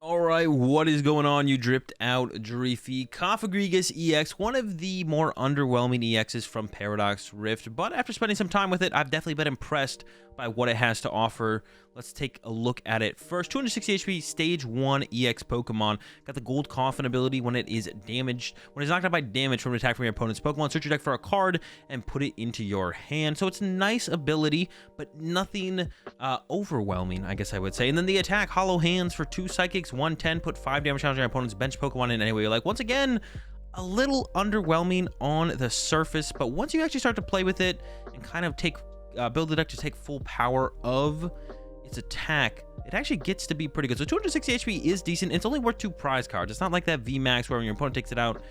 All right, what is going on, you dripped out Dreefy? Cofagrigus EX, one of the more underwhelming EXs from Paradox Rift, but after spending some time with it, I've definitely been impressed by what it has to offer. Let's take a look at it. First, 260 HP, Stage 1 EX Pokemon. Got the Gold Coffin ability when it is damaged. When it's knocked out by damage from an attack from your opponent's Pokemon, search your deck for a card and put it into your hand. So it's a nice ability, but nothing overwhelming, I guess I would say. And then the attack, Hollow Hands for 2 Psychics, 110, put 5 damage on your opponent's bench Pokemon in any way you like. Once again, a little underwhelming on the surface, but once you actually start to play with it and kind of build the deck to take full power of its attack, it actually gets to be pretty good. So 260 HP is decent. It's only worth 2 prize cards. It's not like that VMAX where when your opponent takes it out,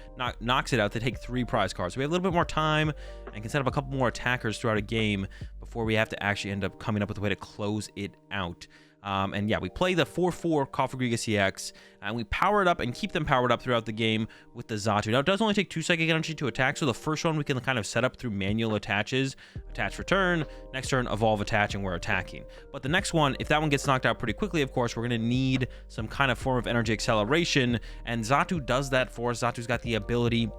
knocks it out, to take 3 prize cards. So we have a little bit more time and can set up a couple more attackers throughout a game before we have to actually end up coming up with a way to close it out. And yeah, we play the 4/4 Cofagrigus EX, and we power it up and keep them powered up throughout the game with the Xatu. Now, it does only take 2 psychic energy to attack, so the first one we can kind of set up through manual attaches. Attach, return, next turn, evolve, attach, and we're attacking. But the next one, if that one gets knocked out pretty quickly, of course, we're going to need some kind of form of energy acceleration, and Xatu does that for us. Xatu's got the ability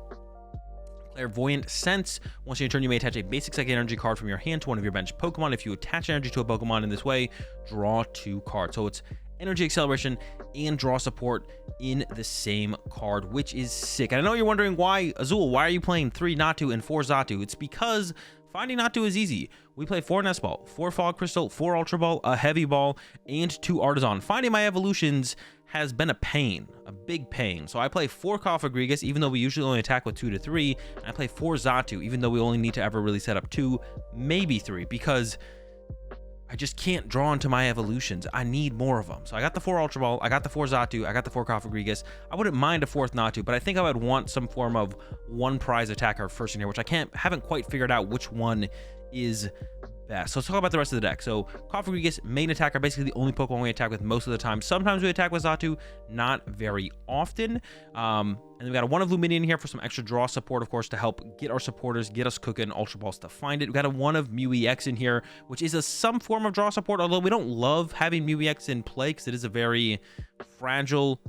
Clairvoyant Sense. Once you turn, you may attach a basic psychic energy card from your hand to one of your bench Pokemon. If you attach energy to a Pokemon in this way, draw 2 cards. So it's energy acceleration and draw support in the same card, which is sick. And I know you're wondering why, Azul, why are you playing 3 Natu and 4 Xatu? It's because finding Natu is easy. We play 4 Nest Ball, 4 Fog Crystal, 4 Ultra Ball, a Heavy Ball, and 2 Artazon. Finding my evolutions has been a pain, a big pain. So I play 4 Cofagrigus, even though we usually only attack with 2 to 3. And I play 4 Xatu, even though we only need to ever really set up 2, maybe 3, because I just can't draw into my evolutions. I need more of them. So I got the 4 Ultra Ball, I got the 4 Xatu, I got the 4 Cofagrigus. I wouldn't mind a 4th Natu, but I think I would want some form of 1 prize attacker first in here, which I haven't quite figured out which one is best. So let's talk about the rest of the deck. So Cofagrigus, main attacker, basically the only Pokemon we attack with most of the time. Sometimes we attack with Xatu, not very often. And then we got a 1 of Lumineon here for some extra draw support, of course, to help get our supporters, get us cooking Ultra Balls to find it. We got a 1 of Mew EX in here, which is some form of draw support, although we don't love having Mew EX in play because it is a very fragile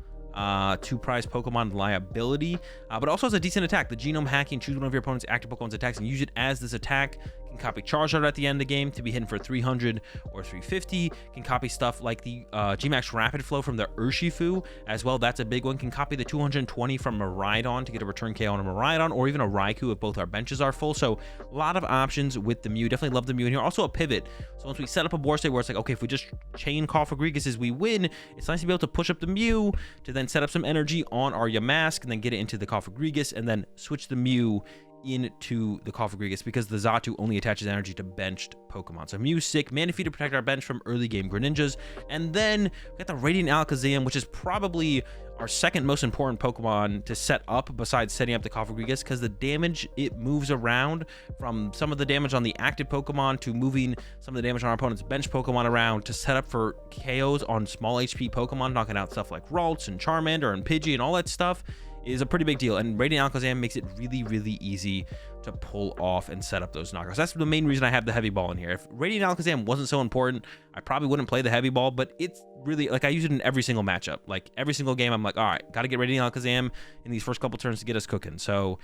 2 prize Pokemon liability, but also has a decent attack. The genome hacking, choose one of your opponent's active Pokemon's attacks and use it as this attack. Can copy Charizard at the end of the game to be hidden for 300 or 350. Can copy stuff like the Gmax Rapid Flow from the Urshifu as well. That's a big one. Can copy the 220 from Miraidon to get a return KO on a Miraidon, or even a Raikou if both our benches are full. So a lot of options with the Mew. Definitely love the Mew in here. Also a pivot. So once we set up a board state where it's like, okay, if we just chain Cofagrigus as we win, it's nice to be able to push up the Mew to then set up some energy on our Yamask and then get it into the Cofagrigus and then switch the Mew into the Cofagrigus, because the Xatu only attaches energy to benched Pokemon. So Mew's sick. Manaphy to protect our bench from early game Greninjas. And then we got the Radiant Alakazam, which is probably our second most important Pokemon to set up besides setting up the Cofagrigus, because the damage it moves around, from some of the damage on the active Pokemon to moving some of the damage on our opponent's bench Pokemon around to set up for KOs on small HP Pokemon, knocking out stuff like Ralts and Charmander and Pidgey and all that stuff, is a pretty big deal. And Radiant Alakazam makes it really, really easy to pull off and set up those knockouts. That's the main reason I have the Heavy Ball in here. If Radiant Alakazam wasn't so important, I probably wouldn't play the Heavy Ball, but it's really, like, I use it in every single matchup. Like, every single game, I'm like, all right, got to get Radiant Alakazam in these first couple turns to get us cooking. So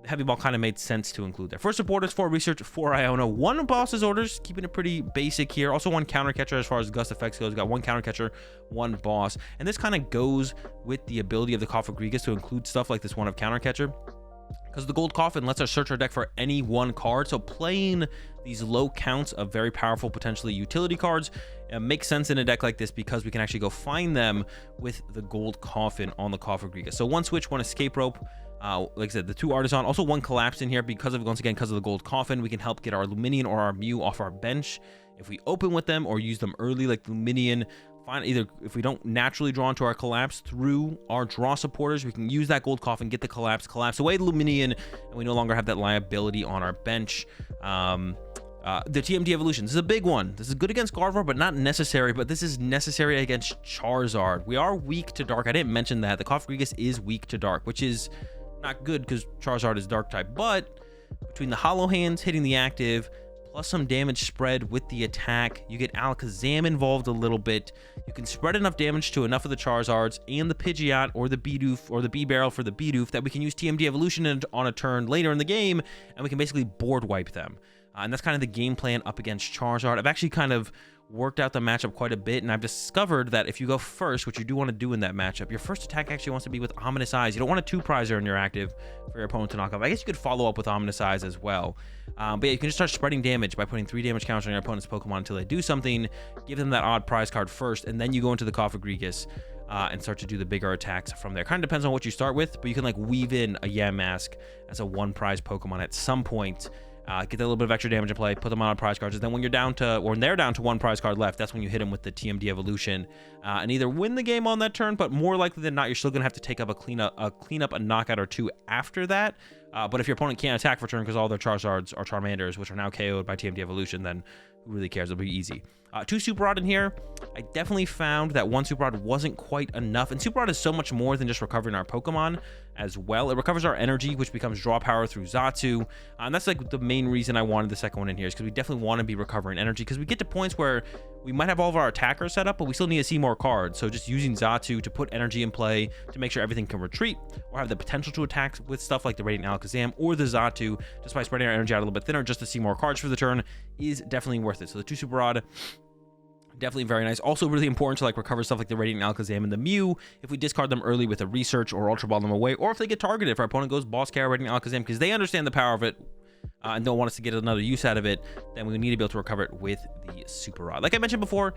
the Heavy Ball kind of made sense to include there. First supporters, 4 research, 4 Iono, 1 boss's orders, keeping it pretty basic here. Also 1 counter catcher as far as gust effects goes. We got 1 counter catcher, 1 boss. And this kind of goes with the ability of the Cofagrigus to include stuff like this 1 of counter catcher, because the Gold Coffin lets us search our deck for any 1 card. So playing these low counts of very powerful, potentially utility cards makes sense in a deck like this, because we can actually go find them with the Gold Coffin on the Cofagrigus. So 1 switch, 1 escape rope. Like I said, the 2 Artazon, also 1 collapse in here because of, once again, because of the Gold Coffin. We can help get our Lumineon or our Mew off our bench if we open with them or use them early, like Lumineon. Either if we don't naturally draw into our collapse through our draw supporters, we can use that Gold Coffin, get the collapse away the Lumineon, and we no longer have that liability on our bench. The TMD evolution, this is a big one. This is good against Gardevoir, but not necessary. But this is necessary against Charizard. We are weak to dark. I didn't mention that. The Cofagrigus is weak to dark, which is not good because Charizard is dark type. But between the Hollow Hands hitting the active, plus some damage spread with the attack. You get Alakazam involved a little bit. You can spread enough damage to enough of the Charizards and the Pidgeot or the Bidoof or the B-Barrel for the Bidoof that we can use TMD Evolution on a turn later in the game, and we can basically board wipe them. And that's kind of the game plan up against Charizard. I've actually kind of worked out the matchup quite a bit, and I've discovered that if you go first, which you do want to do in that matchup, your first attack actually wants to be with Ominous Eyes. You don't want a 2-prizer in your active for your opponent to knock off. I guess you could follow up with Ominous Eyes as well. But yeah, you can just start spreading damage by putting 3 damage counters on your opponent's Pokemon until they do something. Give them that odd prize card first, and then you go into the Cofagrigus and start to do the bigger attacks from there. Kind of depends on what you start with, but you can like weave in a Yamask as a 1-prize Pokemon at some point. Get that little bit of extra damage in play, put them on prize cards, and then when you're down to, or when they're down to 1 prize card left, that's when you hit them with the TMD Evolution, and either win the game on that turn, but more likely than not, you're still gonna have to take up a cleanup, a knockout or 2 after that. But if your opponent can't attack for turn because all their Charizards are Charmanders, which are now KO'd by TMD Evolution, then who really cares? It'll be easy. 2 Super Rod in here. I definitely found that 1 Super Rod wasn't quite enough, and Super Rod is so much more than just recovering our Pokemon as well. It recovers our energy, which becomes draw power through Xatu, and that's like the main reason I wanted the second one in here, is because we definitely want to be recovering energy, because we get to points where we might have all of our attackers set up, but we still need to see more cards. So just using Xatu to put energy in play to make sure everything can retreat or have the potential to attack with stuff like the Radiant Alakazam or the Xatu, just by spreading our energy out a little bit thinner just to see more cards for the turn, is definitely worth it. So the 2 Super Rod, definitely very nice. Also really important to like recover stuff like the Radiant Alakazam and the Mew if we discard them early with a research or Ultra Ball them away, or if they get targeted, if our opponent goes Boss Care Radiant Alakazam, because they understand the power of it and don't want us to get another use out of it, then we need to be able to recover it with the Super Rod. Like I mentioned before,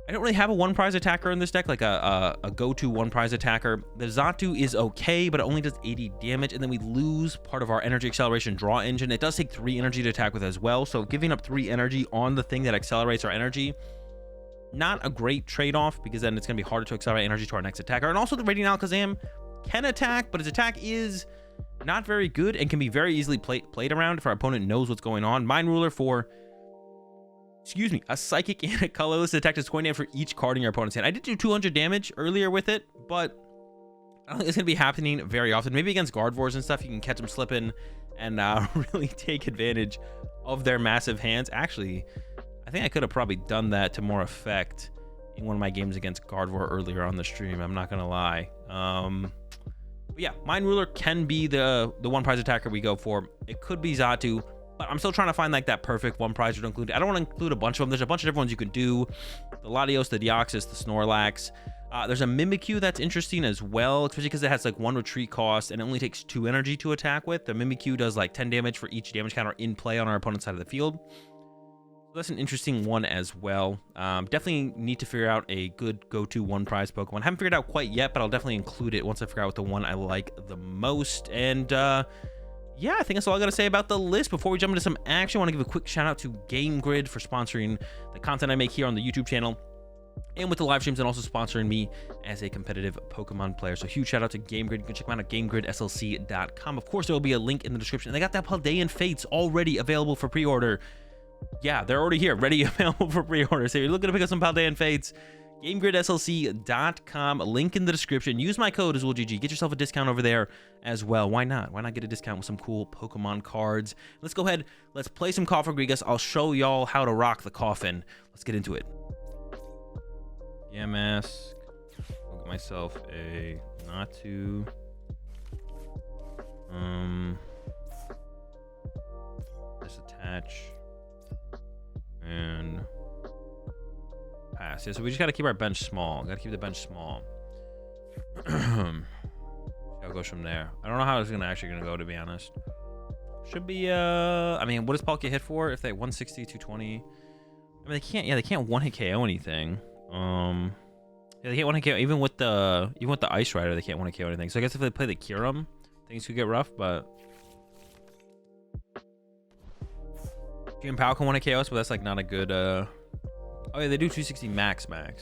I don't really have a 1-prize attacker in this deck, like a go-to 1-prize attacker. The Xatu is okay, but it only does 80 damage, and then we lose part of our energy acceleration draw engine. It does take 3 energy to attack with as well, so giving up 3 energy on the thing that accelerates our energy, not a great trade-off, because then it's going to be harder to accelerate energy to our next attacker. And also the Radiant Alakazam can attack, but its attack is not very good and can be very easily played around if our opponent knows what's going on. Mind Ruler for, excuse me, a Psychic and a Colorless attack is 20 damage for each card in your opponent's hand. I did do 200 damage earlier with it, but I don't think it's going to be happening very often. Maybe against Gardevoirs and stuff, you can catch them slipping and really take advantage of their massive hands. Actually, I think I could have probably done that to more effect in one of my games against Gardevoir earlier on the stream. I'm not going to lie. But yeah, Mind Ruler can be the 1-prize attacker we go for. It could be Xatu, but I'm still trying to find like that perfect 1-prize to include. I don't want to include a bunch of them. There's a bunch of different ones you can do. The Latios, the Deoxys, the Snorlax. There's a Mimikyu that's interesting as well, especially because it has like 1 retreat cost and it only takes 2 energy to attack with. The Mimikyu does like 10 damage for each damage counter in play on our opponent's side of the field. So that's an interesting one as well. Definitely need to figure out a good go-to 1-prize Pokemon. Haven't figured out quite yet, but I'll definitely include it once I figure out what the one I like the most. And yeah, I think that's all I got to say about the list. Before we jump into some action, I want to give a quick shout out to Game Grid for sponsoring the content I make here on the YouTube channel and with the live streams, and also sponsoring me as a competitive Pokemon player. So huge shout out to Game Grid. You can check them out at GameGridSLC.com. Of course, there will be a link in the description. They got that Paldean Fates already available for pre-order. Yeah, they're already here, ready, available for pre-order. So if you're looking to pick up some Paldean Fates, GameGridSLC.com, link in the description. Use my code AzulGG. Get yourself a discount over there as well. Why not? Why not get a discount with some cool Pokemon cards? Let's go ahead. Let's play some Cofagrigus. I'll show y'all how to rock the coffin. Let's get into it. Yamask. I'll get myself a Natu. Just attach. And pass. Yeah, so we just gotta keep our bench small. Gotta keep the bench small. I'll go from there. I don't know how it's actually gonna go, to be honest. Should be I mean, what does Paul get hit for? If they 160, 220. I mean, they can't, yeah, they can't one hit KO anything. Yeah, they can't one hit KO even with the Ice Rider, they can't one hit KO anything. So I guess if they play the Kyurem, things could get rough, but Jim Pal can 1 KOs, but that's like not a good oh yeah, they do 260 max. And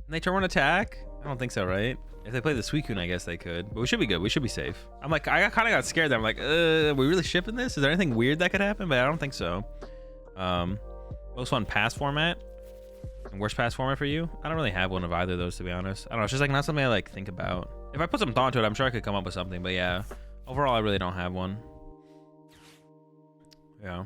they turn 1 attack? I don't think so, right? If they play the Suicune, I guess they could. But we should be good. We should be safe. I'm like, I kind of got scared there. I'm like, are we really shipping this? Is there anything weird that could happen? But I don't think so. Most fun pass format and worst pass format for you? I don't really have one of either of those, to be honest. I don't know. It's just like not something I like think about. If I put some thought into it, I'm sure I could come up with something. But yeah, overall, I really don't have one. Yeah.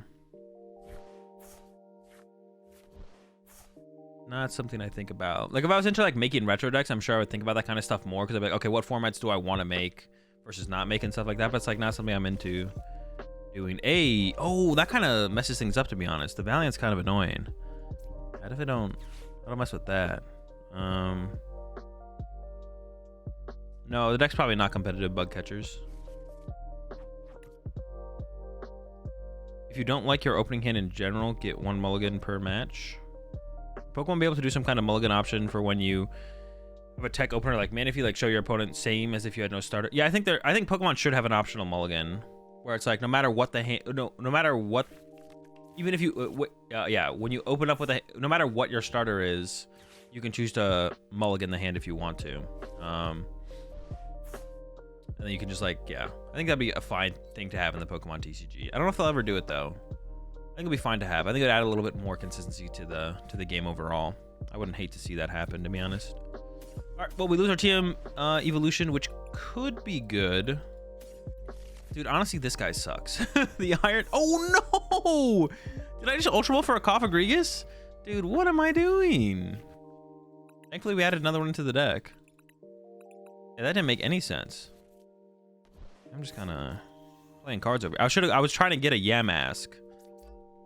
Not something I think about. Like if I was into like making retro decks, I'm sure I would think about that kind of stuff more, because I'd be like, okay, what formats do I want to make versus not making stuff like that. But it's like not something I'm into doing. Oh, that kind of messes things up, to be honest. The Valiant's kind of annoying. What if I don't mess with that? No, the deck's probably not competitive bug catchers. If you don't like your opening hand in general, get 1 mulligan per match. Pokemon be able to do some kind of mulligan option for when you have a tech opener like Manaphy, like show your opponent same as if you had no starter. Yeah, I think Pokemon should have an optional mulligan where it's like no matter what the hand, no matter what, even if you yeah, when you open up with a, no matter what your starter is, you can choose to mulligan the hand if you want to. And then you can just like, yeah, I think that'd be a fine thing to have in the Pokemon TCG. I don't know if they'll ever do it though. I think it'd be fine to have. I think it'd add a little bit more consistency to the game overall. I wouldn't hate to see that happen, to be honest. All right, well, we lose our TM Evolution, which could be good. Dude, honestly, this guy sucks. The Iron... Oh, no! Did I just Ultra Ball for a Cofagrigus? Dude, what am I doing? Thankfully, we added another one into the deck. Yeah, that didn't make any sense. I'm just kind of playing cards over. I was trying to get a Yamask.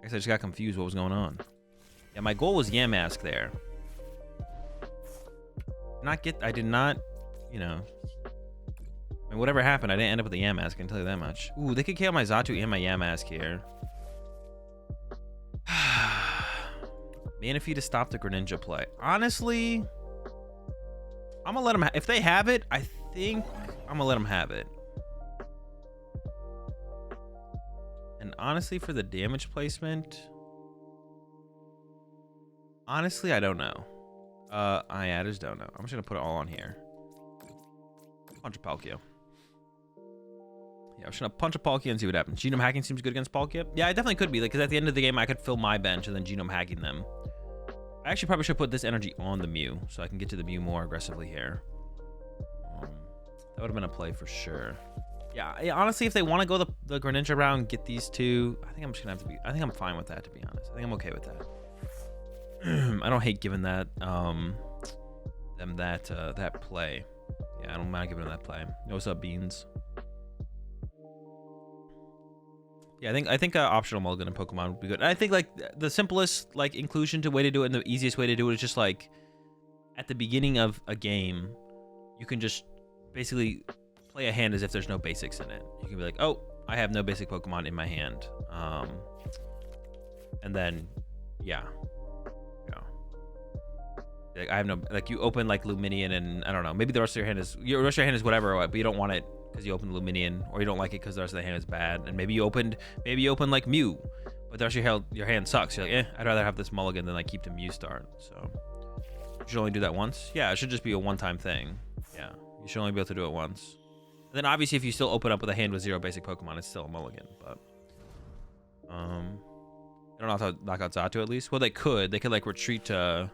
I guess I just got confused what was going on. Yeah, my goal was Yamask there. I did not, you know. I mean, whatever happened, I didn't end up with the Yamask, I can tell you that much. Ooh, they could KO my Xatu and my Yamask here. Manaphy to stop the Greninja play. Honestly, I'm gonna let them if they have it, I think I'm gonna let them have it. And honestly, for the damage placement, honestly, I don't know. I just don't know. I'm just gonna put it all on here. Punch a Palkia. Yeah, I'm just gonna punch a Palkia and see what happens. Genome hacking seems good against Palkia. Yeah, it definitely could be. Like, because at the end of the game, I could fill my bench and then genome hacking them. I actually probably should put this energy on the Mew so I can get to the Mew more aggressively here. That would have been a play for sure. Yeah, honestly, if they want to go the Greninja route and get these two, I think I'm just gonna have to be. I think I'm fine with that, to be honest. I think I'm okay with that. I don't hate giving that them that play. Yeah, I don't mind giving them that play. Yo, what's up, Beans? Yeah, I think optional mulligan in Pokemon would be good. And I think like the simplest like inclusion to way to do it and the easiest way to do it is just like at the beginning of a game, you can just basically play a hand as if there's no basics in it. You can be like, oh, I have no basic Pokemon in my hand. And then, yeah. Like, I have no, like you open like Lumineon and I don't know, maybe the rest of your hand is whatever, but you don't want it because you opened Lumineon, or you don't like it because the rest of the hand is bad. And maybe you opened like Mew, but the rest of your hand sucks. You're like, I'd rather have this mulligan than like keep the Mew start. So you should only do that once. Yeah, it should just be a one-time thing. Yeah, you should only be able to do it once. And then obviously if you still open up with a hand with 0 basic Pokemon, it's still a mulligan. But I don't know how to knock out Xatu at least. Well, they could like retreat to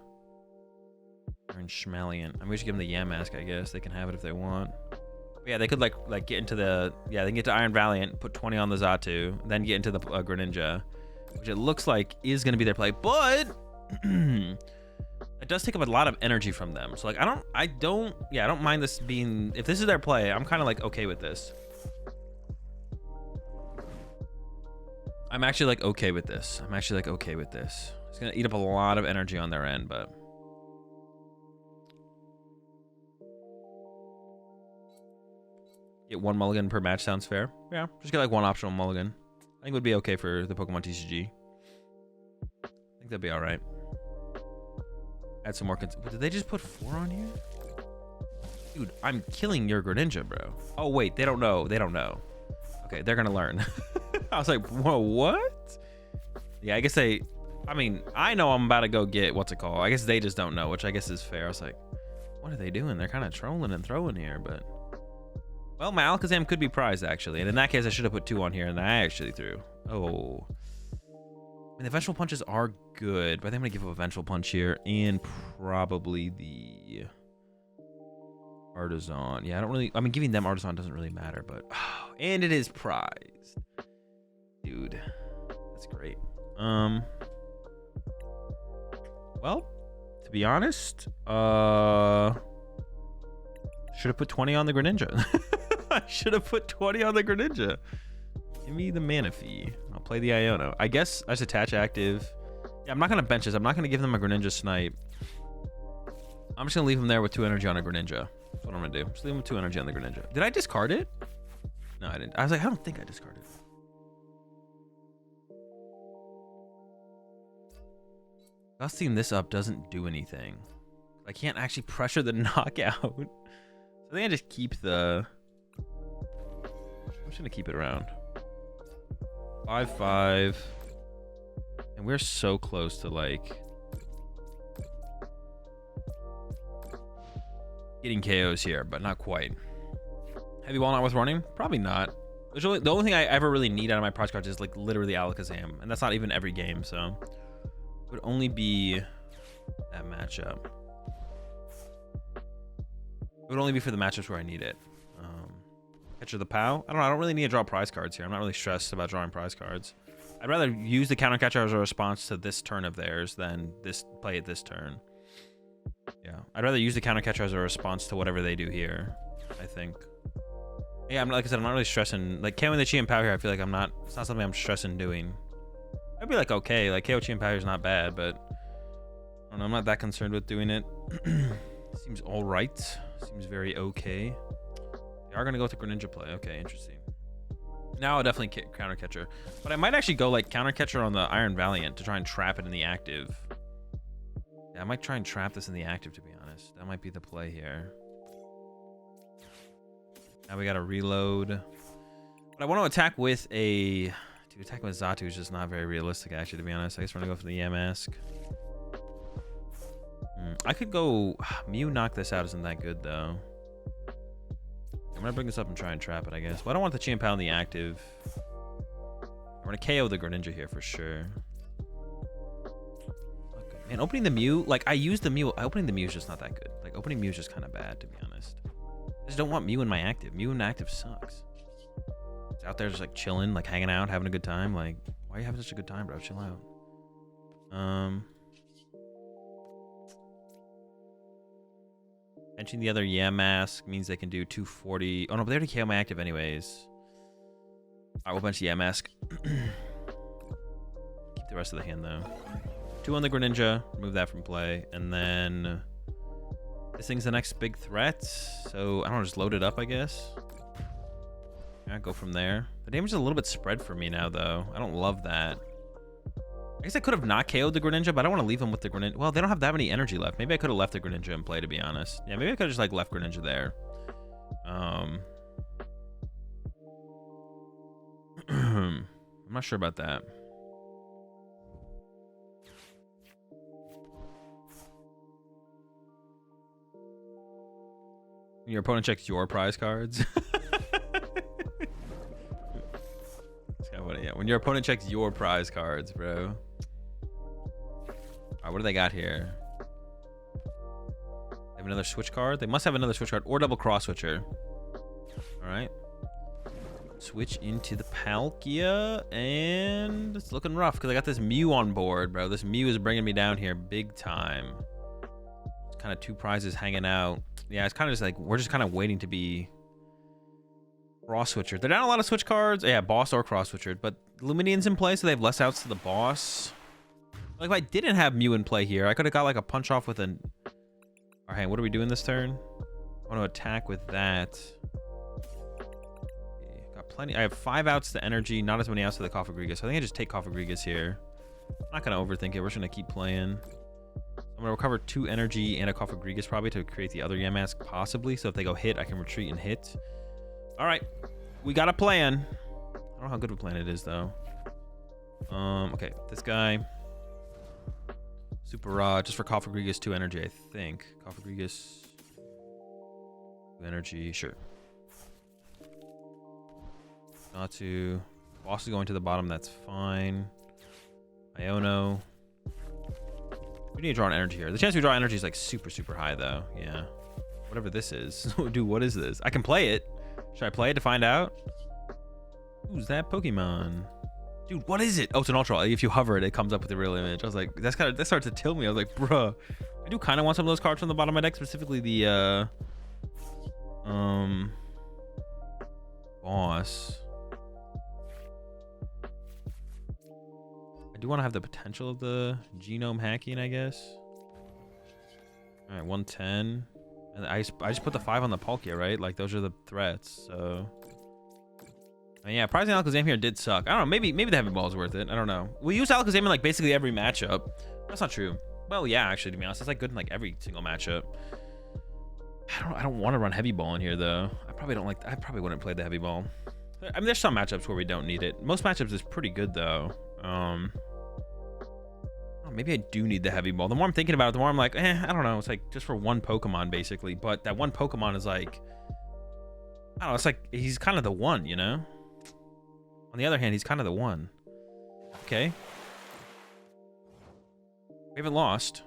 Iron Schmalian. I mean, we should give them the Yamask, I guess. They can have it if they want. But yeah, they could like get into the, yeah, they can get to Iron Valiant, put 20 on the Xatu, then get into the Greninja, which it looks like is going to be their play. But it does take up a lot of energy from them. So like, I don't mind this being, if this is their play, I'm kind of like okay with this. I'm actually like okay with this. It's going to eat up a lot of energy on their end, but get 1 mulligan per match sounds fair. Yeah, just get like 1 optional mulligan. I think it would be okay for the Pokemon TCG. I think that'd be all right. Add some more. Did they just put 4 on here? Dude, I'm killing your Greninja, bro. Oh wait, they don't know. Okay, they're gonna learn. I was like, whoa, what? Yeah, I guess I mean, I know I'm about to go get what's it called. I guess they just don't know, which I guess is fair. I was like, what are they doing? They're kind of trolling and throwing here, but. Well, my Alakazam could be prized, actually. And in that case, I should have put 2 on here, and I actually threw. Oh. I mean, the Vengeful Punches are good, but I think I'm going to give up a Vengeful Punch here, and probably the Artazon. Yeah, I mean, giving them Artazon doesn't really matter, but. Oh, and it is prized. Dude, that's great. Well, be honest, should have put 20 on the Greninja. I should have put 20 on the Greninja. Give me the Manaphy. I'll play the Iono. I guess I just attach active. Yeah, I'm not going to bench this. I'm not going to give them a Greninja snipe. I'm just going to leave them there with 2 energy on a Greninja. That's what I'm going to do. Just leave them with 2 energy on the Greninja. Did I discard it? No, I didn't. I was like, I don't think I discarded it. Busting this up doesn't do anything. I can't actually pressure the knockout. So I think I just keep the... I'm just going to keep it around. 5-5. And we're so close to, like, getting KOs here, but not quite. Heavy Walnut worth running? Probably not. The only thing I ever really need out of my prize cards is, like, literally Alakazam. And that's not even every game, so... It would only be that matchup. It would only be for the matchups where I need it. Catcher the PAL? I don't know. I don't really need to draw prize cards here. I'm not really stressed about drawing prize cards. I'd rather use the counter catcher as a response to this turn of theirs than play it this turn. Yeah. I'd rather use the counter catcher as a response to whatever they do here, I think. Yeah, like I said, I'm not really stressing. Like, KOing the Chi and Power here, I feel like it's not something I'm stressing doing. I'd be like, okay, like KO Chi and Power is not bad, but I don't know, I'm not that concerned with doing it. Seems all right. Seems very okay. They are going to go with the Greninja play. Okay, interesting. Now I'll definitely counter catcher. But I might actually go like counter catcher on the Iron Valiant to try and trap it in the active. Yeah, I might try and trap this in the active, to be honest. That might be the play here. Now we got to reload. But I want to attack with a... Dude, attacking with Xatu is just not very realistic, actually, to be honest. I guess we're going to go for the Yamask. I could go... Mew knock this out isn't that good, though. I'm going to bring this up and try and trap it, I guess. But I don't want the Chi and Power in the active. I'm going to KO the Greninja here for sure. Okay. Man, opening the Mew... Like, I used the Mew... Opening the Mew is just not that good. Like, opening Mew is just kind of bad, to be honest. I just don't want Mew in my active. Mew in active sucks. It's out there just, like, chilling, like, hanging out, having a good time. Like, why are you having such a good time, bro? Chill out. Benching the other Yamask means they can do 240. Oh, no, but they already KO my active anyways. All right, we'll bench the Yamask. Keep the rest of the hand, though. 2 on the Greninja. Remove that from play. And then this thing's the next big threat. So, I don't know, just load it up, I guess. Yeah, go from there. The damage is a little bit spread for me now, though. I don't love that. I guess I could have not KO'd the Greninja, but I don't want to leave him with the Greninja. Well, they don't have that many energy left. Maybe I could have left the Greninja in play, to be honest. Yeah, maybe I could have just, like, left Greninja there. I'm not sure about that. Your opponent checks your prize cards. Yeah, when your opponent checks your prize cards, bro. Alright, what do they got here? They have another switch card? They must have another switch card or double cross switcher. Alright. Switch into the Palkia, and it's looking rough because I got this Mew on board, bro. This Mew is bringing me down here big time. It's kind of 2 prizes hanging out. Yeah, it's kind of just like, we're just kind of waiting to be cross switcher. They're not a lot of switch cards. Yeah, boss or cross switcher, but Lumineon's in play, so they have less outs to the boss. Like, if I didn't have Mew in play here, I could have got like a punch off with an... All right, what are we doing this turn? I want to attack with that. Okay, got plenty. I have 5 outs to energy, not as many outs to the Cofagrigus. So I think I just take Cofagrigus here. I'm not going to overthink it. We're just going to keep playing. I'm going to recover 2 energy and a Cofagrigus probably to create the other Yamask possibly. So if they go hit, I can retreat and hit. All right, we got a plan. I don't know how good of a plan it is, though. Okay, this guy. Super Raw, just for Cofagrigus 2 energy, I think. Cofagrigus 2 energy, sure. Natu. Boss is going to the bottom, that's fine. Iono. We need to draw an energy here. The chance we draw energy is like super, super high, though. Yeah. Whatever this is. Dude, what is this? I can play it. Should I play it to find out? Who's that Pokemon? Dude, what is it? Oh, it's an Ultra. If you hover it, it comes up with the real image. I was like, that started to tilt me. I was like, bruh, I do kind of want some of those cards from the bottom of my deck, specifically the boss. I do want to have the potential of the genome hacking, I guess. All right, 110. And I just put the 5 on the Palkia, right? Like, those are the threats, so... I mean, yeah, Prizing Alakazam here did suck. I don't know, maybe the Heavy Ball is worth it. I don't know. We use Alakazam in, like, basically every matchup. That's not true. Well, yeah, actually, to be honest. It's, like, good in, like, every single matchup. I don't want to run Heavy Ball in here, though. I probably wouldn't play the Heavy Ball. I mean, there's some matchups where we don't need it. Most matchups is pretty good, though. Oh, maybe I do need the Heavy Ball. The more I'm thinking about it, the more I'm like, I don't know. It's like just for one Pokemon, basically. But that one Pokemon is like, I don't know. It's like he's kind of the one, you know? On the other hand, he's kind of the one. Okay. We haven't lost.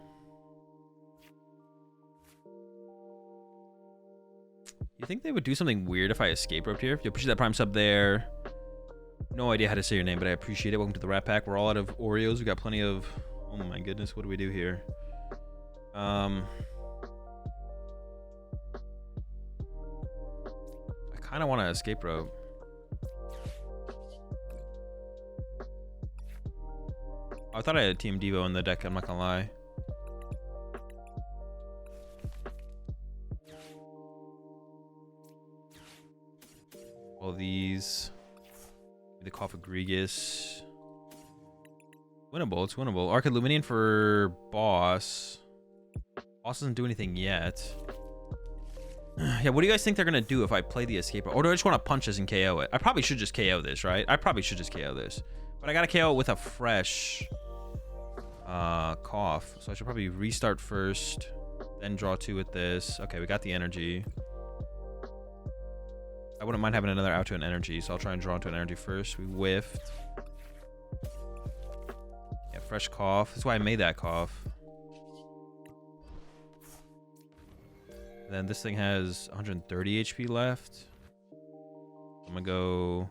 You think they would do something weird if I escape roped here? You appreciate that Prime sub there. No idea how to say your name, but I appreciate it. Welcome to the Rat Pack. We're all out of Oreos. We got plenty of... Oh my goodness, what do we do here? I kind of want to escape rope. I thought I had Team Devo in the deck, I'm not gonna lie. All these. The Cofagrigus. Winnable, it's winnable. Arcade Lumineon for boss. Boss doesn't do anything yet. Yeah, what do you guys think they're gonna do if I play the escape? Or do I just want to punch this and KO it? I probably should just KO this, right? I probably should just KO this. But I gotta KO it with a fresh cough. So I should probably restart first, then draw 2 with this. Okay, we got the energy. I wouldn't mind having another out to an energy, so I'll try and draw into an energy first. We whiffed. Yeah, fresh cough. That's why I made that cough. And then this thing has 130 HP left. I'm gonna go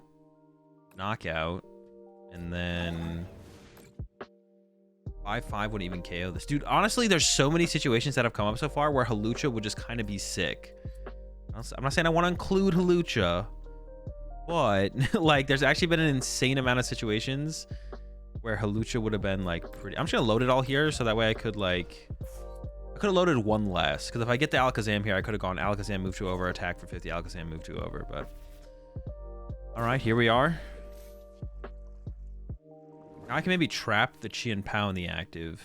knockout, and then 5-5 wouldn't even KO this. Dude, honestly, there's so many situations that have come up so far where Hawlucha would just kind of be sick. I'm not saying I want to include Hawlucha, but like there's actually been an insane amount of situations where Hawlucha would have been like pretty... I'm just gonna load it all here so that way I could like... I could have loaded one less, because if I get the Alakazam here, I could have gone Alakazam move 2 over, attack for 50, Alakazam move 2 over, but... Alright, here we are. Now I can maybe trap the Chi and Pao in the active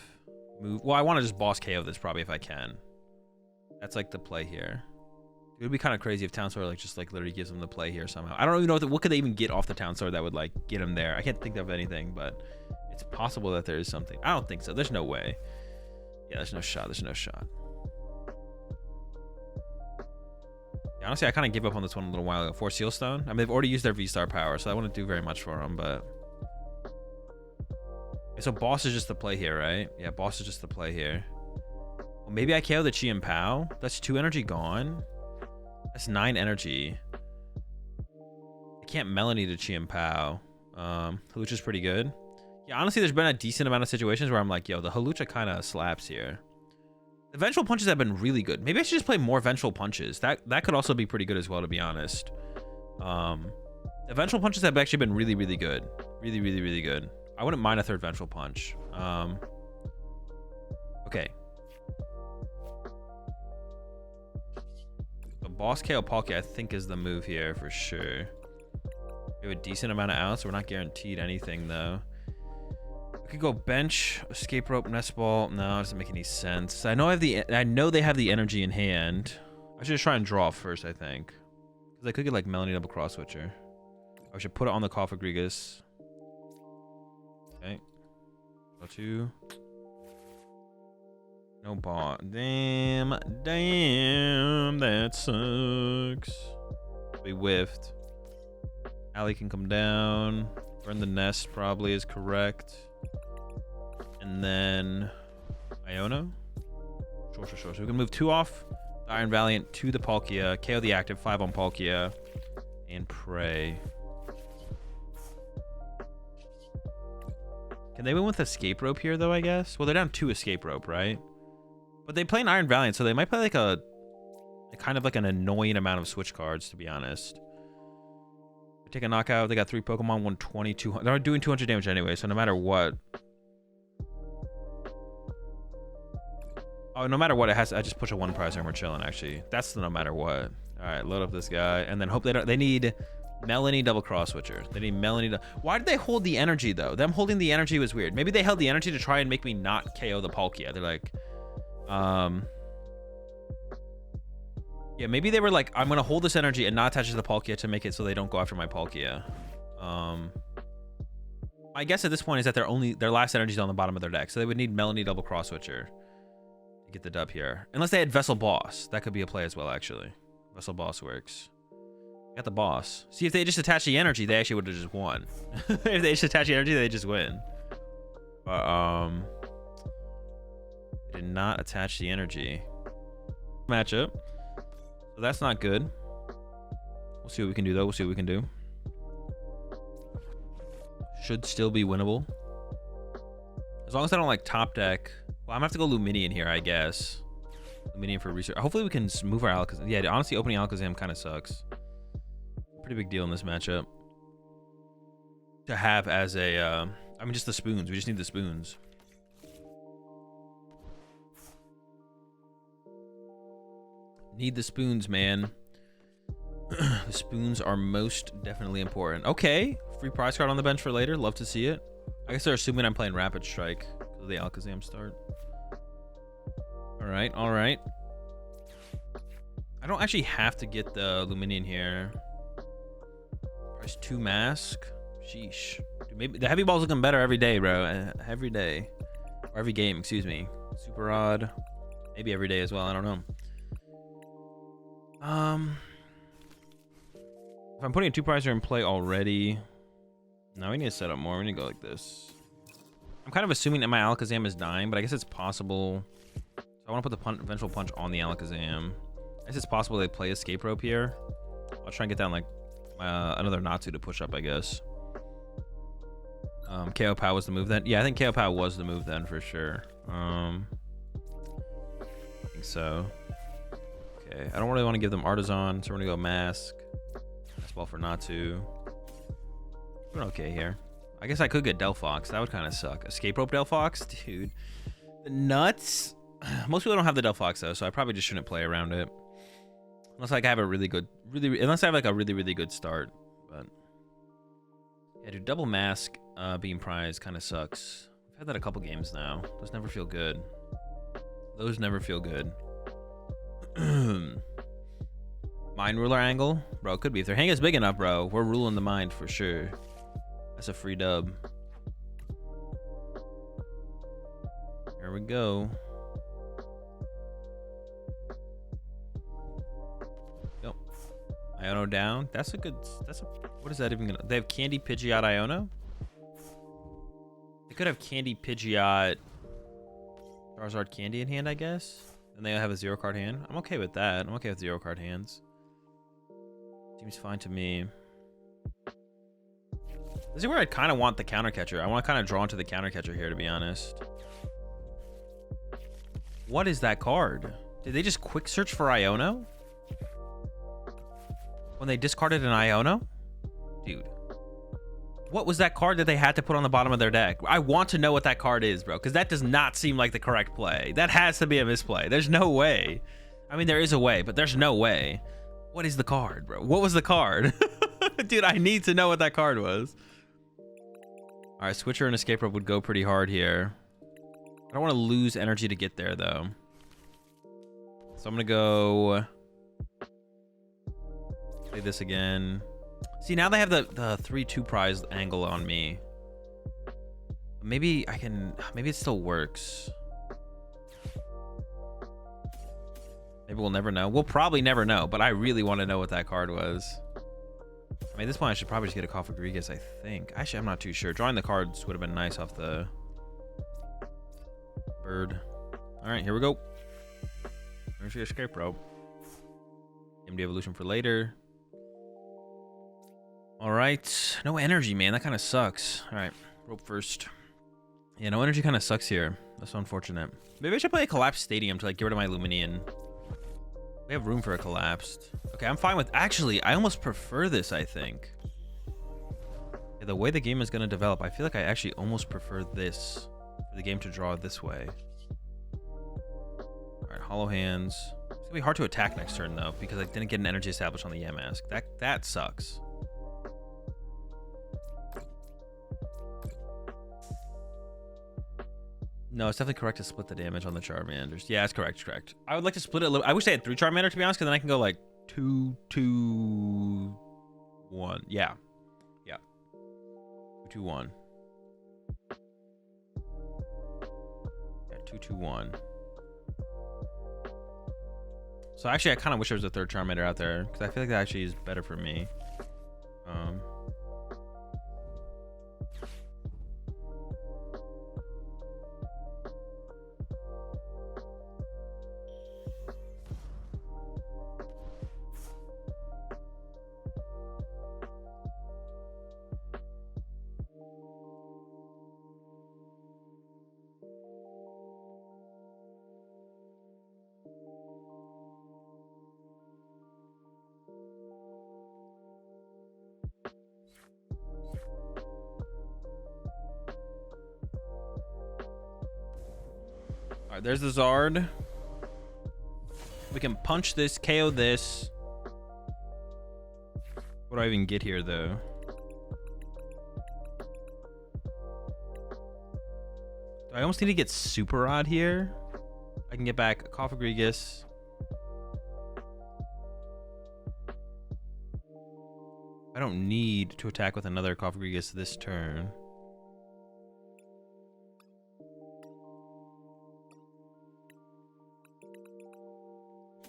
move. Well, I want to just boss KO this probably if I can. That's like the play here. It would be kind of crazy if Town Sword like just like literally gives him the play here somehow. I don't even know what could they even get off the Town Sword that would like get him there. I can't think of anything, but it's possible that there is something. I don't think so. There's no way. Yeah, there's no shot. There's no shot. Yeah, honestly, I kind of gave up on this one a little while ago. 4 Sealstone. I mean, they've already used their V-Star power, so I wouldn't do very much for them, but... Okay, so boss is just the play here, right? Yeah, boss is just the play here. Well, maybe I KO the Chi and Pao. That's 2 energy gone. That's 9 energy. I can't Melanie to Chi and Pao. Hawlucha's pretty good. Yeah, honestly, there's been a decent amount of situations where I'm like, yo, the Hawlucha kind of slaps here. The Vengeful Punches have been really good. Maybe I should just play more Vengeful Punches. That could also be pretty good as well, to be honest. The Vengeful Punches have actually been really, really good. Really, really, really good. I wouldn't mind a 3rd Vengeful Punch. Okay. The boss KO Palkia, I think, is the move here for sure. We have a decent amount of outs, so we're not guaranteed anything, though. I could go bench, escape rope, nest ball. No, it doesn't make any sense. I know they have the energy in hand. I should just try and draw first, I think. Because I could get like Melanie double cross switcher. I should put it on the Cofagrigus. Okay. Go 2. No ball. Damn, that sucks. We whiffed. Ali can come down. Burn the nest probably is correct. And then Iono. Sure. So we can move 2 off the Iron Valiant to the Palkia, KO the active, 5 on Palkia, and pray. Can they win with Escape Rope here, though, I guess? Well, they're down 2 Escape Rope, right? But they play an Iron Valiant, so they might play like a kind of like an annoying amount of switch cards, to be honest. They take a knockout. They got 3 Pokemon, 120, 200. They're doing 200 damage anyway, so no matter what. Oh, no matter what, it has. I just push a 1 prize and we're chilling. Actually, that's the no matter what. All right, load up this guy, and then hope they don't. They need Melanie double cross switcher. They need Melanie. Why did they hold the energy though? Them holding the energy was weird. Maybe they held the energy to try and make me not KO the Palkia. They're like, yeah, maybe they were like, I'm gonna hold this energy and not attach it to the Palkia to make it so they don't go after my Palkia. My guess at this point is that their last energy is on the bottom of their deck, so they would need Melanie double cross switcher to get the dub here. Unless they had Vessel Boss, that could be a play as well. Actually, Vessel Boss works. Got the boss. See, if they just attach the energy, they actually would have just won. If they just attach the energy, they just win. But they did not attach the energy. Matchup. So that's not good. We'll see what we can do though. We'll see what we can do. Should still be winnable. As long as I don't like top deck. Well, I'm gonna have to go Lumineon here, I guess. Lumineon for research. Hopefully we can move our Alakazam. Yeah, honestly, opening Alakazam kind of sucks. Pretty big deal in this matchup to have as a I mean, just the spoons. We just need the spoons. Need the spoons, man. The spoons are most definitely important. Okay, free prize card on the bench for later. Love to see it. I guess they're assuming I'm playing Rapid Strike because of the Alakazam start. All right, all right. I don't actually have to get the Lumineon here. Price 2 mask. Sheesh. Dude, maybe the heavy ball's looking better every day, bro. Every day. Or every game, excuse me. Super odd. Maybe every day as well. I don't know. If I'm putting a 2 prizer in play already. No, we need to set up more. We need to go like this. I'm kind of assuming that my Alakazam is dying, but I guess it's possible. So I want to put the Vengeful Punch on the Alakazam. I guess it's possible they play Escape Rope here. I'll try and get down like another Natu to push up, I guess. KO PAL was the move then. Yeah, I think KO PAL was the move then for sure. I think so. Okay, I don't really want to give them Artazon, so we're gonna go Mask. Nest Ball for Natu. We're okay here. I guess I could get Delphox. That would kind of suck. Escape Rope Delphox, dude. The nuts. Most people don't have the Delphox though, so I probably just shouldn't play around it. Unless like I have a really good, unless I have like a really good start. But yeah, dude, double mask being prized kind of sucks. I've had that a couple games now. Those never feel good. Those never feel good. Mind ruler angle, bro. Could be if their hand is big enough, bro. We're ruling the mind for sure. That's a free dub. Here we go. Iono down. That's a good. That's a. What is that even gonna? They have Candy Pidgeot Iono. They could have Candy Pidgeot Charizard Candy in hand, I guess. And they have a 0 card hand. I'm okay with that. I'm okay with 0 card hands. Seems fine to me. This is where I kind of want the counter catcher. I want to kind of draw into the counter catcher here, to be honest. What is that card? Did they just quick search for Iono? When they discarded an Iono? Dude. What was that card that they had to put on the bottom of their deck? I want to know what that card is, bro, because that does not seem like the correct play. That has to be a misplay. There's no way. I mean, there is a way, but there's no way. What is the card, bro? What was the card? Dude, I need to know what that card was. All right, Switcher and Escape Rope would go pretty hard here. I don't want to lose energy to get there, though. So I'm going to go... play this again. See, now they have the 3-2 prize angle on me. Maybe I can... Maybe it still works. Maybe we'll never know. We'll probably never know, but I really want to know what that card was. I mean, at this point, I should probably just get a Cofagrigus, I think. Actually, I'm not too sure. Drawing the cards would have been nice off the bird. All right, here we go. There's your Escape Rope. Devolution for later. All right. No energy, man. That kind of sucks. All right. Rope first. Yeah, no energy kind of sucks here. That's so unfortunate. Maybe I should play a Collapsed Stadium to like get rid of my Lumineon. We have room for a Collapsed. Okay, I'm fine with... Actually, I almost prefer this, I think. Yeah, the way the game is going to develop, I feel like I actually almost prefer this. For the game to draw this way. Alright, Hollow Hands. It's going to be hard to attack next turn, though, because I didn't get an energy established on the Yamask. That sucks. No, it's definitely correct to split the damage on the Charmanders. Yeah, it's correct. It's correct. I would like to split it a little. I wish I had 3 Charmander, to be honest, because then I can go like 2, 2, 1. Yeah. Yeah. 2, 2, 1. Yeah, 2, 2, 1. So actually, I kind of wish there was a 3rd Charmander out there, because I feel like that actually is better for me. All right, there's the Zard. We can punch this, KO this. What do I even get here, though? Do I almost need to get Super Rod here? I can get back a Cofagrigus. I don't need to attack with another Cofagrigus this turn.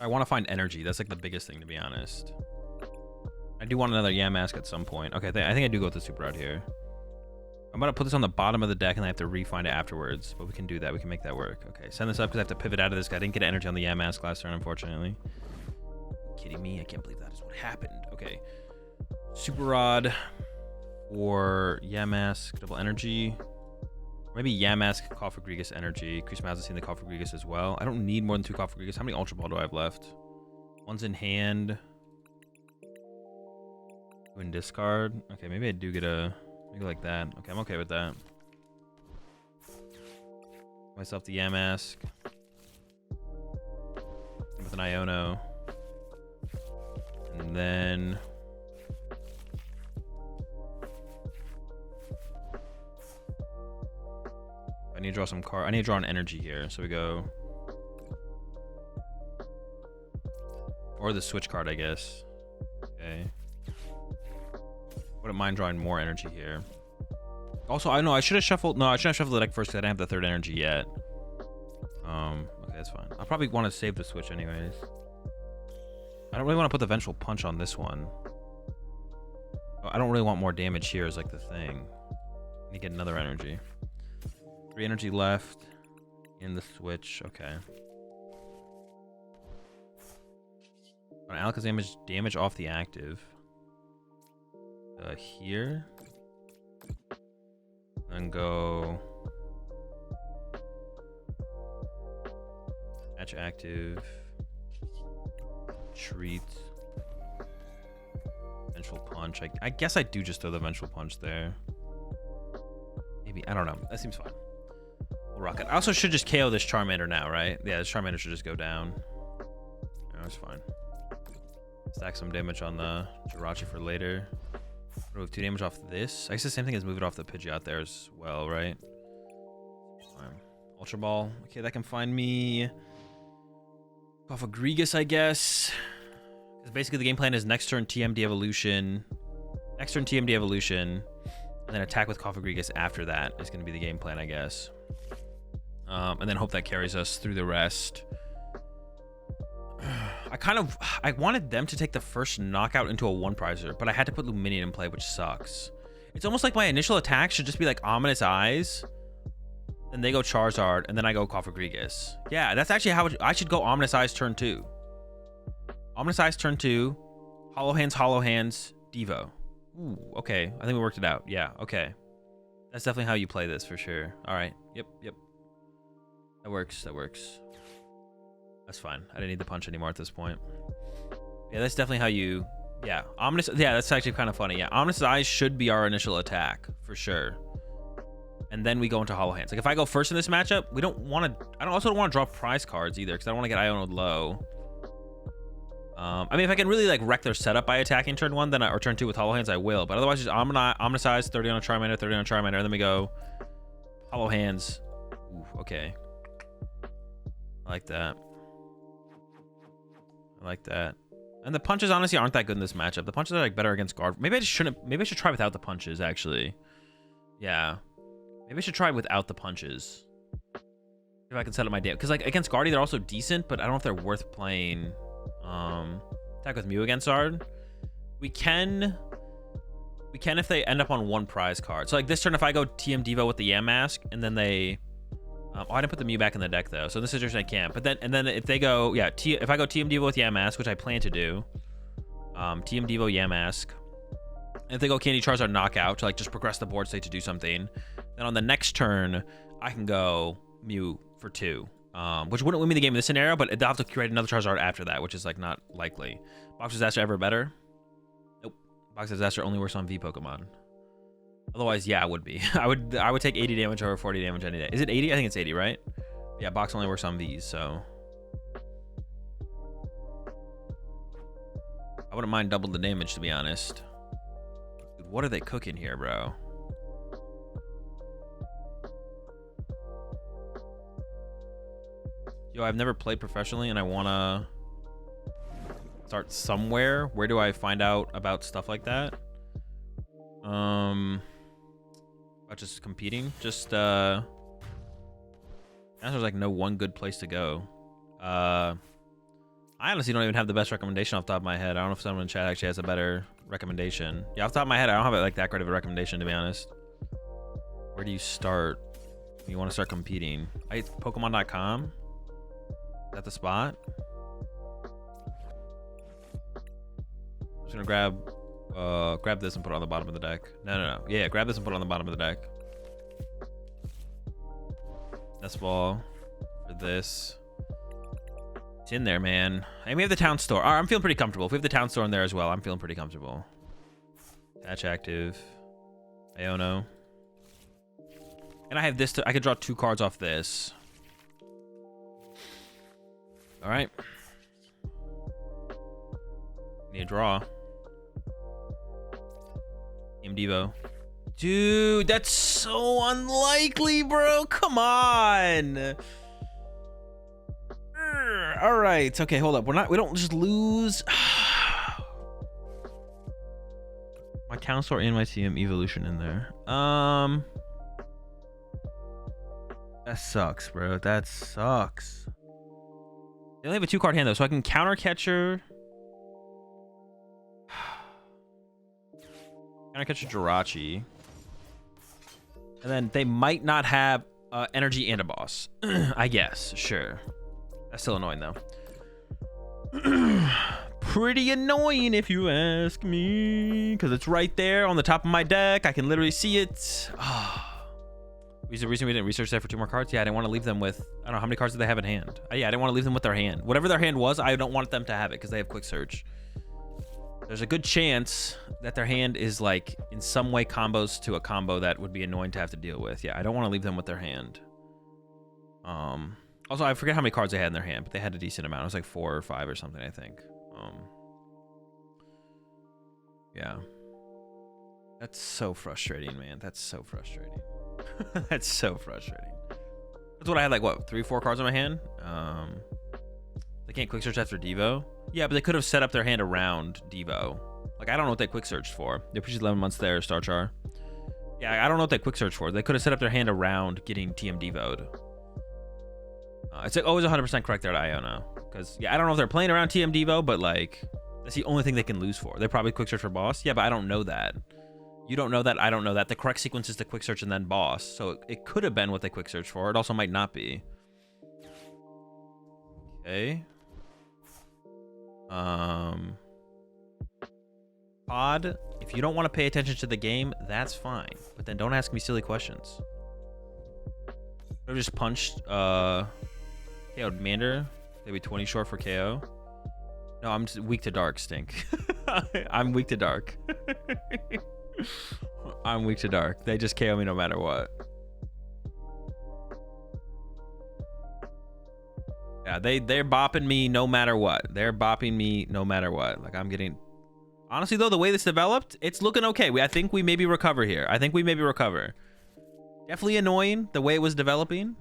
I want to find energy. That's like the biggest thing, to be honest. I do want another Yamask at some point. Okay, I think I do go with the Super Rod here. I'm going to put this on the bottom of the deck and I have to refine it afterwards. But we can do that. We can make that work. Okay, send this up because I have to pivot out of this guy. I didn't get energy on the Yamask last turn, unfortunately. Are you kidding me? I can't believe that is what happened. Okay. Super Rod for Yamask. Double energy. Maybe Yamask, Cofagrigus energy. Crease Mouse has seen the Cofagrigus as well. I don't need more than 2 Cofagrigus. How many Ultra Ball do I have left? One's in hand. 2 in discard. Okay, maybe I do get a... Maybe like that. Okay, I'm okay with that. Myself the Yamask. With an Iono. And then... I need to draw some card. I need to draw an energy here. So we go... Or the switch card, I guess. Okay. Wouldn't mind drawing more energy here. Also, I know I should have shuffled... No, I should have shuffled the deck first because I didn't have the 3rd energy yet. Okay, that's fine. I'll probably want to save the switch anyways. I don't really want to put the Vengeful Punch on this one. I don't really want more damage here is like the thing. I need to get another energy. 3 energy left in the switch. Okay. Alakazam damage off the active. Here. Then go. Match active. Treat. Vengeful Punch. I guess I do just throw the Vengeful Punch there. Maybe. I don't know. That seems fine. We'll rock it. I also should just KO this Charmander now, right? Yeah, this Charmander should just go down. Yeah, that's fine. Stack some damage on the Jirachi for later. Remove 2 damage off this. I guess the same thing as move it off the Pidgeot there as well, right? Fine. Ultra Ball. Okay, that can find me Cofagrigus, I guess. Because basically the game plan is next turn TM Devolution. Next turn TM Devolution. And then attack with Cofagrigus after that is going to be the game plan, I guess. And then hope that carries us through the rest. I wanted them to take the first knockout into a 1-prizer, but I had to put Lumineon in play, which sucks. It's almost like my initial attack should just be like Ominous Eyes, then they go Charizard, and then I go Cofagrigus. Yeah, that's actually how I should go Ominous Eyes turn 2. Ominous Eyes turn 2, Hollow Hands, Devo. Ooh, okay. I think we worked it out. Yeah, okay. That's definitely how you play this for sure. All right. Yep. That works. That works. That's fine. I didn't need the punch anymore at this point. Yeah, that's definitely how you... Yeah, Ominous... Yeah, that's actually kind of funny. Yeah, Ominous Eyes should be our initial attack, for sure. And then we go into Hollow Hands. Like, if I go first in this matchup, we don't want to... I also don't want to draw prize cards either, because I don't want to get Iono'd low. I mean, if I can really, like, wreck their setup by attacking turn 1, then or turn 2 with Hollow Hands, I will. But otherwise, just Ominous Eyes, 30 on a Charmander, 30 on a Charmander, and then we go Hollow Hands. Ooh, okay. I like that. I like that. And the punches honestly aren't that good in this matchup. The punches are like better against guard. Maybe I just shouldn't. Maybe I should try without the punches actually. Yeah. Maybe I should try without the punches. If I can set up my damage. Because like against Guardy, they're also decent, but I don't know if they're worth playing. Attack with Mew against Zard. We can if they end up on one prize card. So like this turn, if I go TM Devo with the Yamask, and then they... oh, I didn't put the Mew back in the deck though, so in this situation I can't. But then if they go, yeah, if I go TM Devo with Yamask, which I plan to do, TM Devo Yamask, and if they go Candy Charizard Knockout to like just progress the board state to do something, then on the next turn I can go Mew for 2, which wouldn't win me the game in this scenario, but they'll have to create another Charizard after that, which is like not likely. Box Disaster ever better? Nope. Box Disaster only works on V Pokemon. Otherwise, yeah, it would be. I would take 80 damage over 40 damage any day. Is it 80? I think it's 80, right? Yeah, box only works on Vs, so I wouldn't mind double the damage, to be honest. Dude, what are they cooking here, bro? Yo, I've never played professionally, and I wanna start somewhere. Where do I find out about stuff like that? Just competing. Just there's like no one good place to go. I honestly don't even have the best recommendation off the top of my head. I don't know if someone in chat actually has a better recommendation. Yeah, off the top of my head, I don't have like that great of a recommendation, to be honest. Where do you start when you want to start competing? Pokemon.com? Is that the spot? I'm just gonna grab this and put it on the bottom of the deck. No. Yeah, grab this and put it on the bottom of the deck. Nest Ball for this. It's in there, man. And we have the town store. I'm feeling pretty comfortable. If we have the town store in there as well, I'm feeling pretty comfortable. Attach active. Iono. And I have this. I could draw 2 cards off this. All right. Need a draw. Team Devo. Dude, that's so unlikely, bro. Come on. All right. Okay, hold up. We don't just lose. My town store and my TM evolution in there. That sucks, bro. That sucks. They only have a 2-card hand though, so I can counter catcher. Counter catcher Jirachi. And then they might not have energy and a boss. I guess, sure. That's still annoying though. Pretty annoying if you ask me, because it's right there on the top of my deck. I can literally see it. The reason we didn't research that for 2 more cards? Yeah, I didn't want to leave them with, I don't know, how many cards do they have in hand? Yeah, I didn't want to leave them with their hand. Whatever their hand was, I don't want them to have it because they have quick search. There's a good chance that their hand is like in some way combos to a combo that would be annoying to have to deal with. Yeah, I don't want to leave them with their hand. Also, I forget how many cards they had in their hand, but they had a decent amount. It was like 4 or 5 or something, I think. Yeah. That's so frustrating, man. That's so frustrating. That's so frustrating. That's what I had, like, what, 3 or 4 cards in my hand? They can't quick search after Devo? Yeah, but they could have set up their hand around Devo. Like, I don't know what they quick searched for. They pushed 11 months there, Star Char. Yeah, I don't know what they quick searched for. They could have set up their hand around getting TM Devo'd. It's like always 100% correct there at Iono. Because, yeah, I don't know if they're playing around TM Devo, but, like, that's the only thing they can lose for. They probably quick search for boss. Yeah, but I don't know that. You don't know that. I don't know that. The correct sequence is to quick search and then boss. So it could have been what they quick search for. It also might not be. Okay. Pod, if you don't want to pay attention to the game, that's fine. But then don't ask me silly questions. I just punched KO'd Mander. Maybe 20 short for KO. No, I'm just weak to dark, Stink. I'm weak to dark. I'm weak to dark. They just KO me no matter what. Yeah, they're bopping me no matter what. They're bopping me no matter what. Like, I'm getting... Honestly, though, the way this developed, it's looking okay. I think we maybe recover here. I think we maybe recover. Definitely annoying the way it was developing.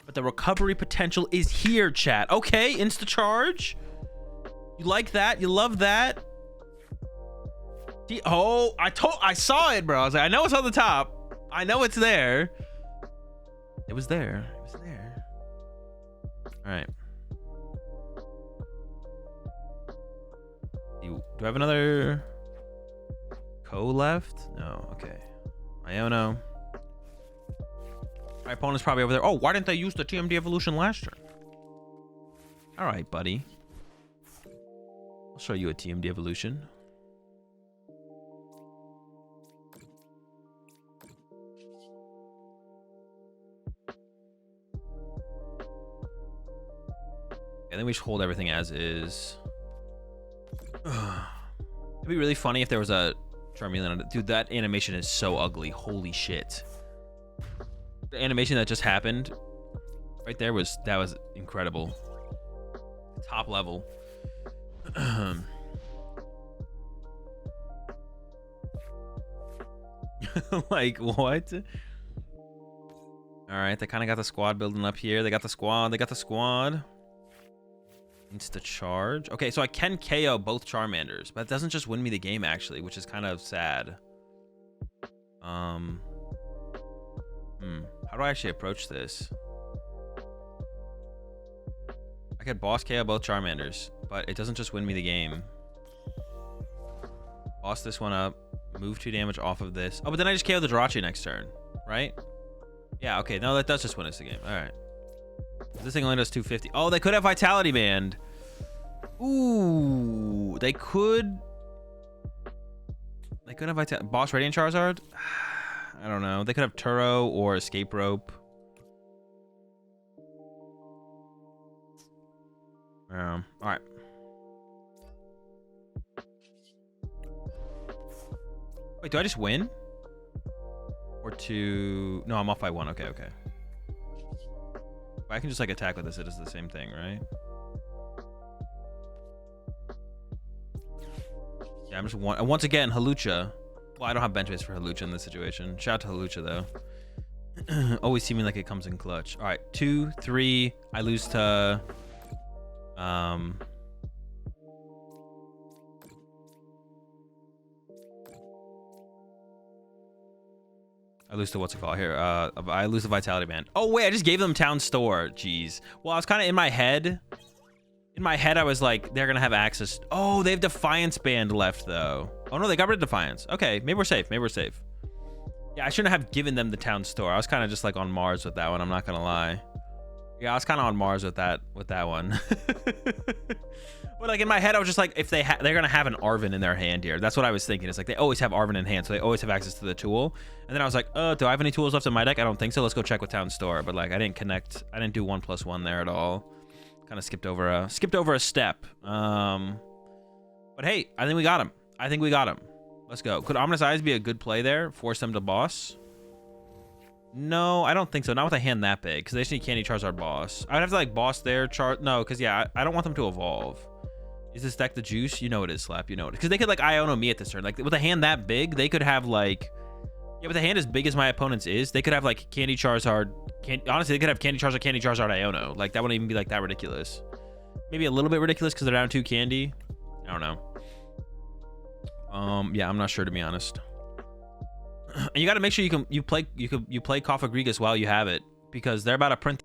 But the recovery potential is here, chat. Okay, insta charge. You like that? You love that? Oh, I saw it, bro. I was like, I know it's on the top. I know it's there. It was there. It was there. All right. Do I have another left? No. Okay. Iono. My opponent's probably over there. Oh, why didn't they use the TMD Evolution last turn? All right, buddy. I'll show you a TMD Evolution. And then we just hold everything as is. It'd be really funny if there was a Charmeleon on it. Dude, that animation is so ugly. Holy shit. The animation that just happened right there was incredible. Top level. Like, what? All right, they kind of got the squad building up here. They got the squad. They got the squad. Insta charge. Okay, so I can KO both Charmanders, but it doesn't just win me the game, actually, which is kind of sad. How do I actually approach this? I could boss KO both Charmanders, but it doesn't just win me the game. Boss this one up, move 2 damage off of this. Oh, but then I just KO the Jirachi next turn, right? Yeah, okay, no, that does just win us the game. All right. This thing only does 250. Oh, they could have Vitality Band. Ooh, they could have Boss Radiant Charizard. I don't know. They could have Turo or Escape Rope. All right. Wait, do I just win? Or two? No, I'm off by 1. Okay, okay. I can just like attack with this. It does the same thing, right? Yeah, I'm just one. And once again, Hawlucha. Well, I don't have bench base for Hawlucha in this situation. Shout out to Hawlucha though. Always seeming like it comes in clutch. All right, 2, 3. I lose to I lose to what's it called here? I lose the Vitality Band. Oh wait, I just gave them Town Store. Jeez. Well, I was kind of in my head. In my head, I was like, they're gonna have access. Oh, they have Defiance Band left though. Oh no, they got rid of Defiance. Okay, maybe we're safe. Maybe we're safe. Yeah, I shouldn't have given them the Town Store. I was kind of just like on Mars with that one. I'm not gonna lie. Yeah, I was kind of on Mars with that one. But like in my head, I was just like, if they're gonna have an Arven in their hand here. That's what I was thinking. It's like they always have Arven in hand, so they always have access to the tool. And then I was like, do I have any tools left in my deck? I don't think so. Let's go check with Town Store. But like, I didn't connect. I didn't do 1+1 there at all. Kind of skipped over a step. But hey, I think we got him. Let's go. Could Ominous Eyes be a good play there? Force them to boss? No, I don't think so. Not with a hand that big, because they just need Candy Charizard boss. I'd have to like boss their no, because yeah, I don't want them to evolve. Is this deck the juice? You know it is, Slap. You know it. Because they could like Iono me at this turn. Like with a hand that big, they could have like, yeah, with a hand as big as my opponent's is, they could have like Candy Charizard. Honestly, they could have Candy Charizard, Iono. Like that wouldn't even be like that ridiculous. Maybe a little bit ridiculous because they're down 2 candy. I don't know. Yeah, I'm not sure to be honest. And you got to make sure you play Cofagrigus while you have it, because they're about to print